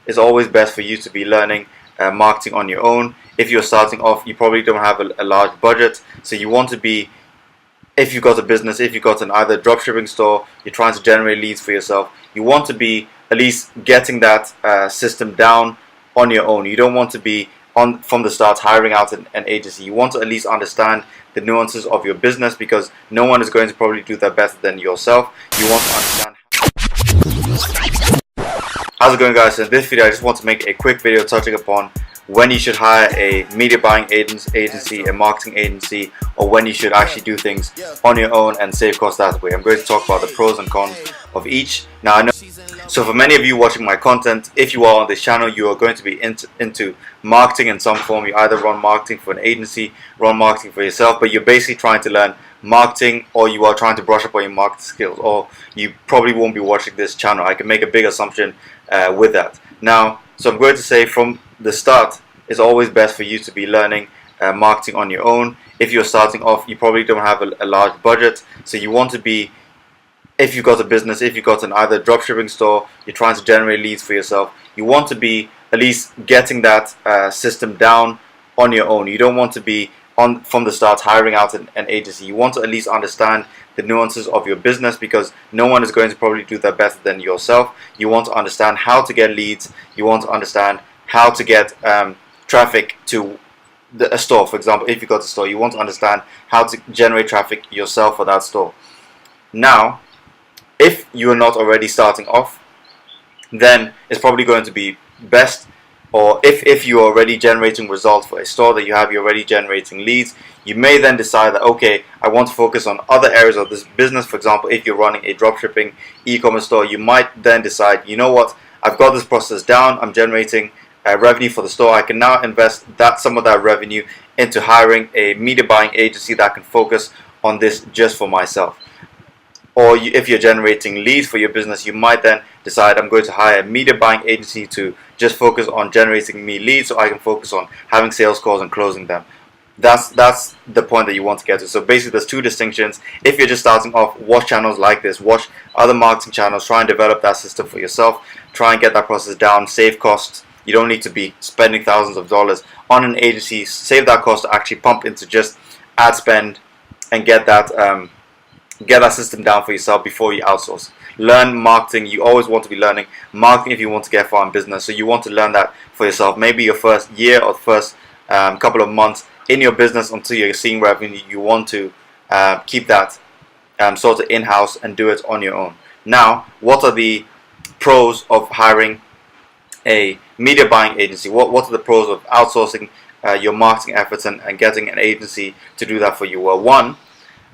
it's always best for you to be learning marketing on your own. If you're starting off, you probably don't have a large budget, so you want to be, if you've got a business, if you've got an either dropshipping store, you're trying to generate leads for yourself, you want to be at least getting that system down on your own. You don't want to be on from the start hiring out an agency. You want to at least understand the nuances of your business, because no one is going to probably do that better than yourself. You want to understand. How's it going, guys? So in this video I just want to make a quick video touching upon when you should hire a media buying agency, a marketing agency, or when you should actually do things on your own and save costs that way. I'm going to talk about the pros and cons of each. Now, I know, so for many of you watching my content, if you are on this channel, you are going to be into marketing in some form. You either run marketing for an agency, run marketing for yourself, but you're basically trying to learn marketing, or you are trying to brush up on your marketing skills, or you probably won't be watching this channel. I can make a big assumption with that. Now, so I'm going to say from the start, it's always best for you to be learning marketing on your own. If you're starting off, you probably don't have a large budget, so you want to be, if you've got a business, if you've got an either dropshipping store, you're trying to generate leads for yourself, you want to be at least getting that system down on your own. You don't want to be on from the start hiring out an agency. You want to at least understand the nuances of your business, because no one is going to probably do that better than yourself. You want to understand how to get leads. You want to understand how to get traffic to a store. For example, if you've got a store, you want to understand how to generate traffic yourself for that store. Now, if you're not already starting off, then it's probably going to be best, or if you're already generating results for a store that you have, you're already generating leads, you may then decide that, okay, I want to focus on other areas of this business. For example, if you're running a dropshipping e-commerce store, you might then decide, you know what, I've got this process down, I'm generating revenue for the store, I can now invest some of that revenue into hiring a media buying agency that can focus on this just for myself. Or if you're generating leads for your business, you might then decide, I'm going to hire a media buying agency to just focus on generating me leads, so I can focus on having sales calls and closing them. That's the point that you want to get to. So basically there's two distinctions. If you're just starting off, watch channels like this, watch other marketing channels, try and develop that system for yourself, try and get that process down, save costs. You don't need to be spending thousands of dollars on an agency. Save that cost to actually pump into just ad spend and get that system down for yourself before you outsource. Learn marketing. You always want to be learning marketing if you want to get far in business. So you want to learn that for yourself. Maybe your first year or first couple of months in your business until you're seeing revenue, you want to keep that sort of in-house and do it on your own. Now, what are the pros of hiring a media buying agency? What are the pros of outsourcing your marketing efforts and getting an agency to do that for you? Well, one,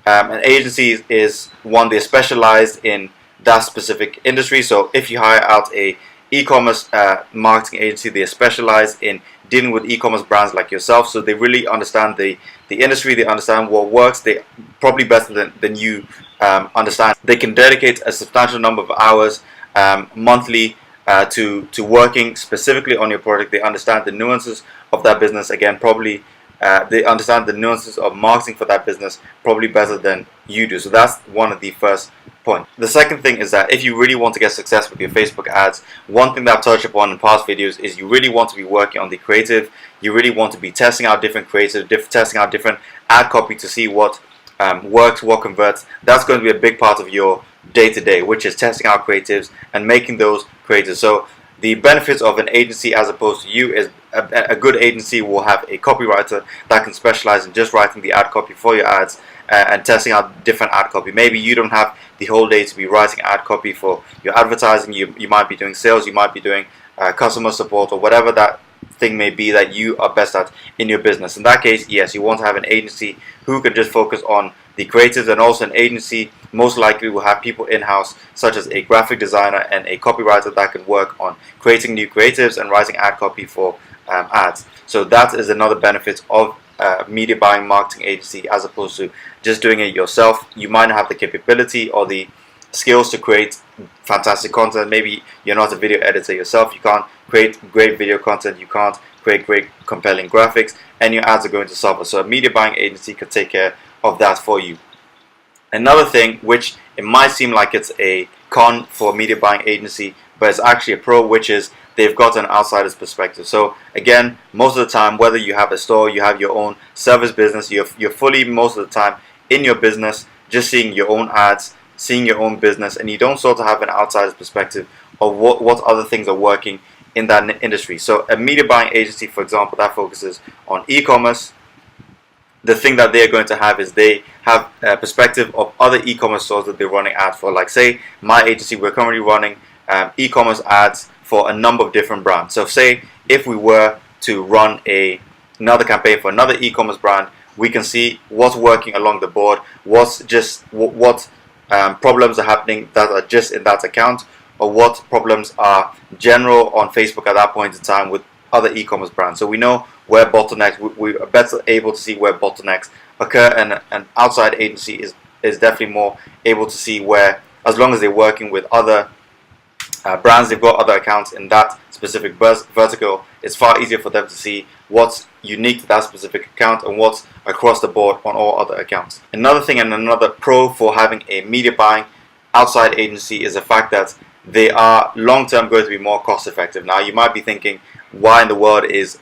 an agency is one, they're specialized in that specific industry. So if you hire out a e-commerce marketing agency, they're specialized in dealing with e-commerce brands like yourself. So they really understand the industry, they understand what works, they probably better than you understand. They can dedicate a substantial number of hours monthly to working specifically on your product. They understand the nuances of that business. Again, probably they understand the nuances of marketing for that business probably better than you do. So that's one of the first points. The second thing is that if you really want to get success with your Facebook ads, one thing that I've touched upon in past videos is you really want to be working on the creative. You really want to be testing out different creative, testing out different ad copy to see what works, what converts. That's going to be a big part of your day-to-day, which is testing out creatives and making those creatives. So the benefits of an agency as opposed to you is a good agency will have a copywriter that can specialize in just writing the ad copy for your ads and testing out different ad copy. Maybe you don't have the whole day to be writing ad copy for your advertising. You might be doing sales, you might be doing customer support, or whatever that thing may be that you are best at in your business. In that case, yes, you want to have an agency who can just focus on the creatives, and also an agency most likely will have people in-house such as a graphic designer and a copywriter that can work on creating new creatives and writing ad copy for ads. So that is another benefit of media buying marketing agency as opposed to just doing it yourself. You might not have the capability or the skills to create fantastic content. Maybe you're not a video editor yourself, you can't create great video content, you can't create great compelling graphics, and your ads are going to suffer. So a media buying agency could take care of that for you. Another thing, which it might seem like it's a con for a media buying agency, but it's actually a pro, which is they've got an outsider's perspective. So again, most of the time, whether you have a store, you have your own service business, you're fully most of the time in your business, just seeing your own ads, seeing your own business, and you don't sort of have an outsider's perspective of what other things are working in that industry. So a media buying agency, for example, that focuses on e-commerce, the thing that they're going to have is they have a perspective of other e-commerce stores that they're running ads for. Like say my agency, we're currently running e-commerce ads for a number of different brands. So say if we were to run another campaign for another e-commerce brand, we can see what's working along the board, what problems are happening that are just in that account, or what problems are general on Facebook at that point in time with other e-commerce brands. So we know where bottlenecks, we are better able to see where bottlenecks occur, and an outside agency is definitely more able to see where, as long as they're working with other brands, they've got other accounts in that specific vertical, it's far easier for them to see what's unique to that specific account and what's across the board on all other accounts. Another thing and another pro for having a media buying outside agency is the fact that they are long-term going to be more cost effective. Now you might be thinking, why in the world is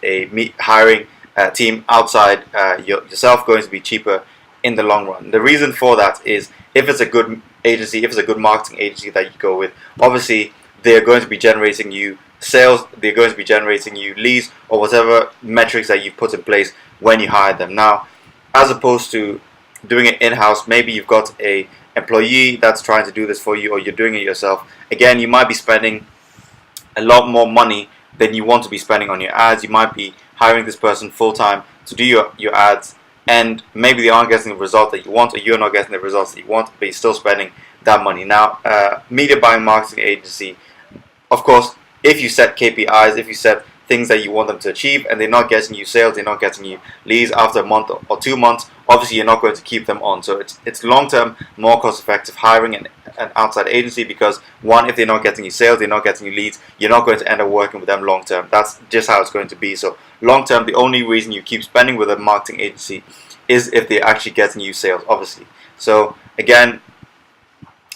hiring a team outside yourself going to be cheaper in the long run? The reason for that is if it's a good agency, if it's a good marketing agency that you go with, obviously they're going to be generating you sales, they're going to be generating you leads, or whatever metrics that you've put in place when you hire them. Now, as opposed to doing it in-house, maybe you've got a employee that's trying to do this for you, or you're doing it yourself. Again, you might be spending a lot more money than you want to be spending on your ads. You might be hiring this person full-time to do your ads, and maybe they aren't getting the result that you want, or you're not getting the results that you want, but you're still spending that money. Now, media buying marketing agency, of course, if you set KPIs, if you set things that you want them to achieve, and they're not getting you sales, they're not getting you leads after a month or 2 months, obviously you're not going to keep them on. So it's long-term more cost-effective hiring an outside agency, because one, if they're not getting you sales, they're not getting you leads, you're not going to end up working with them long-term. That's just how it's going to be. So long-term, the only reason you keep spending with a marketing agency is if they're actually getting you sales, obviously. So again,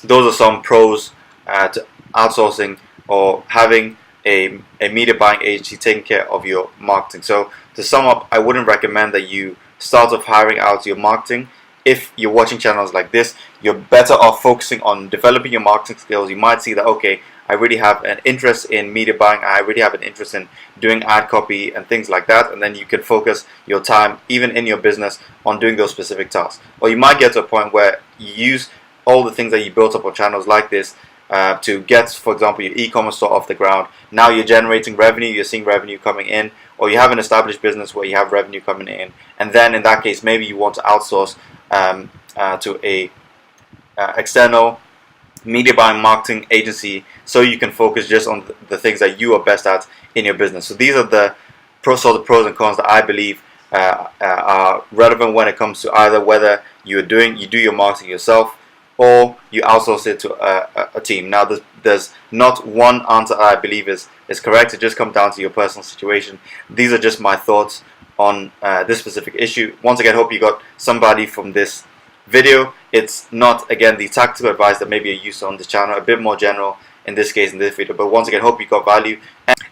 those are some pros to outsourcing or having a media buying agency taking care of your marketing. So to sum up, I wouldn't recommend that you start off hiring out your marketing. If you're watching channels like this, you're better off focusing on developing your marketing skills. You might see that, okay, I really have an interest in media buying, I really have an interest in doing ad copy and things like that, and then you can focus your time, even in your business, on doing those specific tasks. Or you might get to a point where you use all the things that you built up on channels like this to get, for example, your e-commerce store off the ground. Now you're generating revenue, you're seeing revenue coming in, or you have an established business where you have revenue coming in, and then in that case, maybe you want to outsource to a external media buying marketing agency, so you can focus just on the things that you are best at in your business. So these are the pros and cons that I believe are relevant when it comes to either whether you do your marketing yourself or you outsource it to a team. Now, there's not one answer I believe is correct. It just comes down to your personal situation. These are just my thoughts on this specific issue. Once again, hope you got somebody from this video. It's not, again, the tactical advice that maybe you're used to on this channel, a bit more general in this case, in this video. But once again, hope you got value.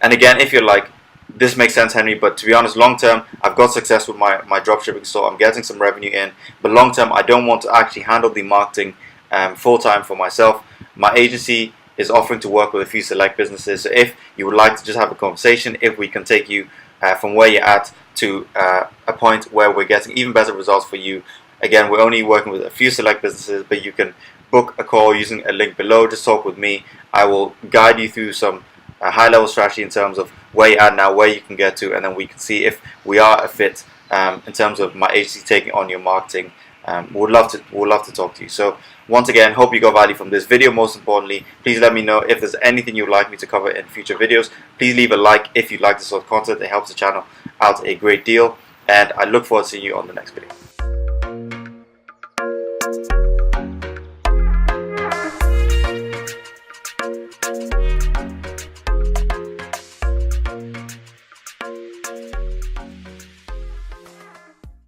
And again, if you're like, this makes sense, Henry, but to be honest, long term, I've got success with my dropshipping store. I'm getting some revenue in, but long term, I don't want to actually handle the marketing full-time for myself. My agency is offering to work with a few select businesses. So if you would like to just have a conversation, if we can take you from where you're at to a point where we're getting even better results for you. Again, we're only working with a few select businesses, but you can book a call using a link below. Just talk with me. I will guide you through some high-level strategy in terms of where you're at now, where you can get to, and then we can see if we are a fit in terms of my agency taking on your marketing. We'd love to talk to you. So once again, hope you got value from this video. Most importantly, please let me know if there's anything you'd like me to cover in future videos. Please leave a like if you like this sort of content. It helps the channel out a great deal, and I look forward to seeing you on the next video.